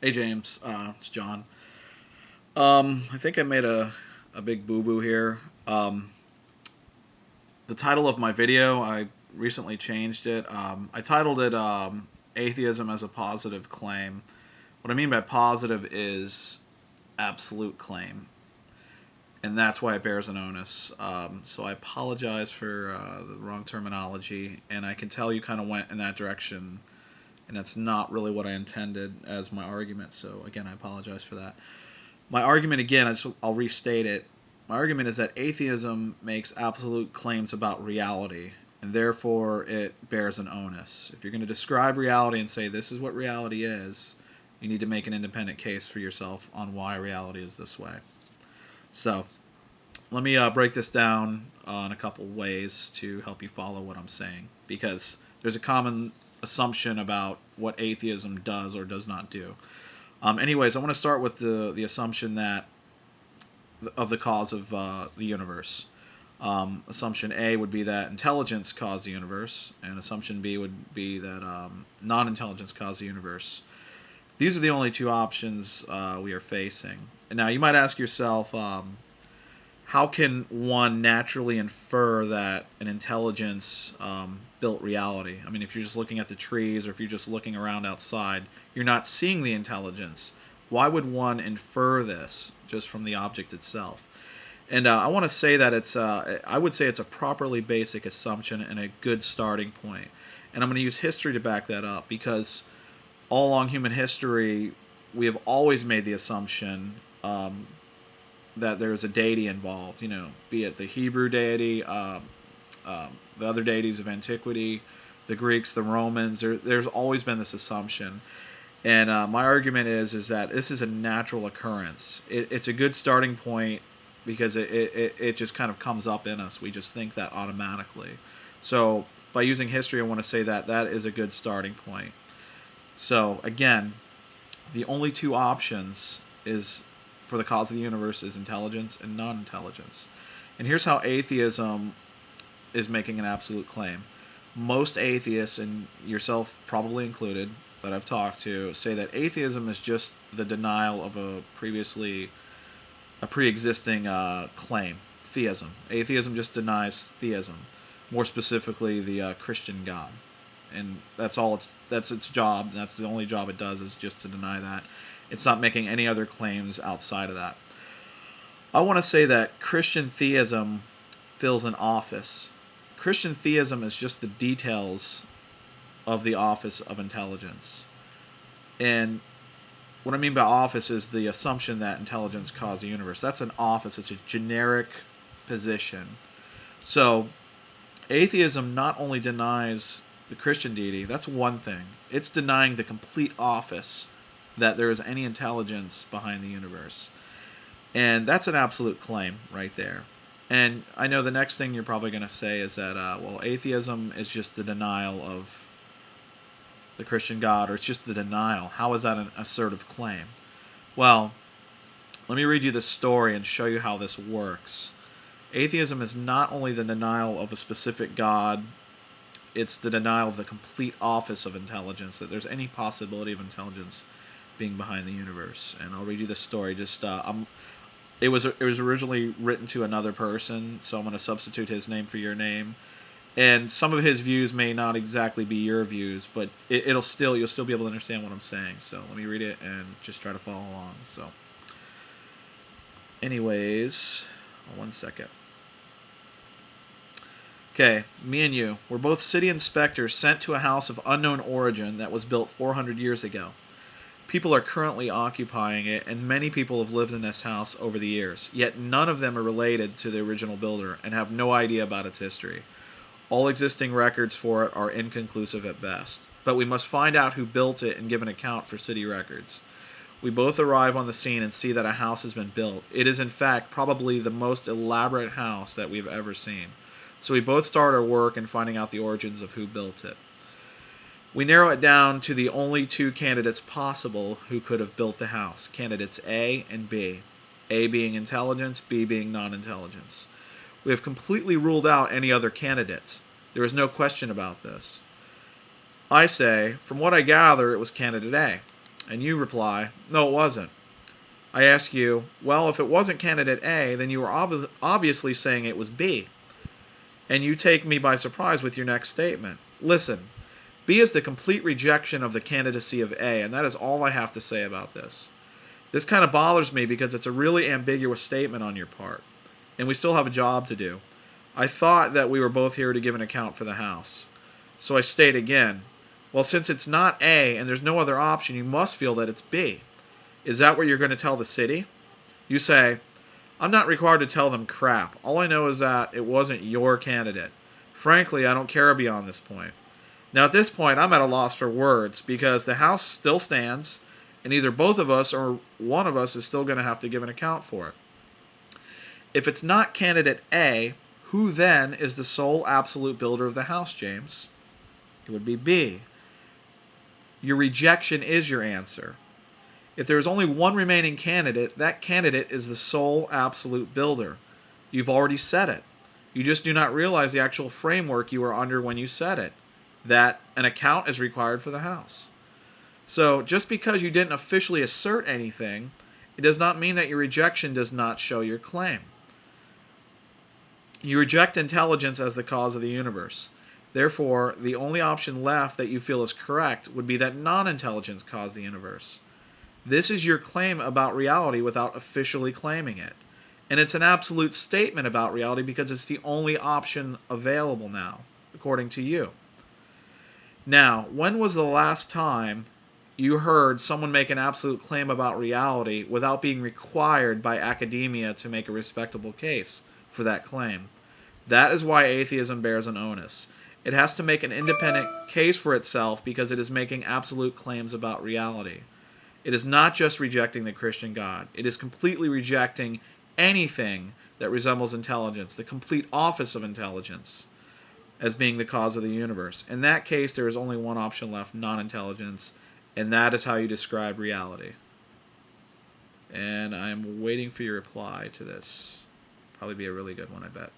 Hey James, it's John. I think I made a big boo boo here. The title of my video, I recently changed it. I titled it Atheism as a Positive Claim. What I mean by positive is absolute claim, and that's why it bears an onus. So I apologize for the wrong terminology, and I can tell you kind of went in that direction, and that's not really what I intended as my argument. So again, I apologize for that. My argument again, I'll restate it. My argument is that atheism makes absolute claims about reality, and therefore it bears an onus. If you're going to describe reality and say this is what reality is, you need to make an independent case for yourself on why reality is this way. So let me break this down in a couple ways to help you follow what I'm saying, because there's a common assumption about what atheism does or does not do. Anyways, I want to start with the assumption that of the cause of the universe. Assumption A would be that intelligence caused the universe, and assumption B would be that non-intelligence caused the universe. These are the only two options we are facing. And now you might ask yourself, how can one naturally infer that an intelligence built reality? I mean, if you're just looking at the trees or if you're just looking around outside, you're not seeing the intelligence. Why would one infer this just from the object itself? And I want to say that I would say it's a properly basic assumption and a good starting point. And I'm going to use history to back that up because all along human history, we have always made the assumption that there's a deity involved, be it the Hebrew deity, the other deities of antiquity, the Greeks, the Romans. There's always been this assumption. And my argument is that this is a natural occurrence. It's a good starting point because it just kind of comes up in us. We just think that automatically. So by using history, I want to say that that is a good starting point. So again, the only two options is for the cause of the universe is intelligence and non-intelligence. And here's how atheism is making an absolute claim. Most atheists, and yourself probably included, that I've talked to, say that atheism is just the denial of a pre-existing claim, theism. Atheism just denies theism, more specifically the Christian God, and that's its job. That's the only job it does is just to deny that. It's not making any other claims outside of that. I want to say that Christian theism fills an office. Christian theism is just the details of the office of intelligence. And what I mean by office is the assumption that intelligence caused the universe. That's an office, it's a generic position. So, atheism not only denies the Christian deity, that's one thing. It's denying the complete office that there is any intelligence behind the universe. And that's an absolute claim right there. And I know the next thing you're probably going to say is that, well, atheism is just the denial of the Christian God, or it's just the denial. How is that an assertive claim? Well, let me read you this story and show you how this works. Atheism is not only the denial of a specific God, it's the denial of the complete office of intelligence, that there's any possibility of intelligence being behind the universe. And I'll read you this story. It was originally written to another person, so I'm going to substitute his name for your name. And some of his views may not exactly be your views, but you'll still be able to understand what I'm saying. So let me read it and just try to follow along. So, anyways, one second. Okay, me and you. We're both city inspectors sent to a house of unknown origin that was built 400 years ago. People are currently occupying it, and many people have lived in this house over the years, yet none of them are related to the original builder and have no idea about its history. All existing records for it are inconclusive at best, but we must find out who built it and give an account for city records. We both arrive on the scene and see that a house has been built. It is in fact probably the most elaborate house that we've ever seen. So we both start our work in finding out the origins of who built it. We narrow it down to the only two candidates possible who could have built the house, candidates A and B. A being intelligence, B being non-intelligence. We have completely ruled out any other candidates. There is no question about this. I say, from what I gather, it was candidate A. And you reply, no, it wasn't. I ask you, well, if it wasn't candidate A, then you were obviously saying it was B. And you take me by surprise with your next statement. Listen, B is the complete rejection of the candidacy of A, and that is all I have to say about this. This kind of bothers me because it's a really ambiguous statement on your part, and we still have a job to do. I thought that we were both here to give an account for the house. So I state again, well, since it's not A and there's no other option, you must feel that it's B. Is that what you're going to tell the city? You say, I'm not required to tell them crap. All I know is that it wasn't your candidate. Frankly, I don't care beyond this point. Now, at this point, I'm at a loss for words because the house still stands, and either both of us or one of us is still going to have to give an account for it. If it's not candidate A, who then is the sole absolute builder of the house, James? It would be B. Your rejection is your answer. If there is only one remaining candidate, that candidate is the sole absolute builder. You've already said it. You just do not realize the actual framework you were under when you said it, that an account is required for the house. So, just because you didn't officially assert anything, it does not mean that your rejection does not show your claim. You reject intelligence as the cause of the universe. Therefore, the only option left that you feel is correct would be that non-intelligence caused the universe. This is your claim about reality without officially claiming it. And it's an absolute statement about reality because it's the only option available now, according to you. Now, when was the last time you heard someone make an absolute claim about reality without being required by academia to make a respectable case for that claim? That is why atheism bears an onus. It has to make an independent case for itself because it is making absolute claims about reality. It is not just rejecting the Christian God. It is completely rejecting anything that resembles intelligence, the complete office of intelligence, as being the cause of the universe. In that case, there is only one option left, non-intelligence, and that is how you describe reality. And I am waiting for your reply to this. Probably be a really good one, I bet.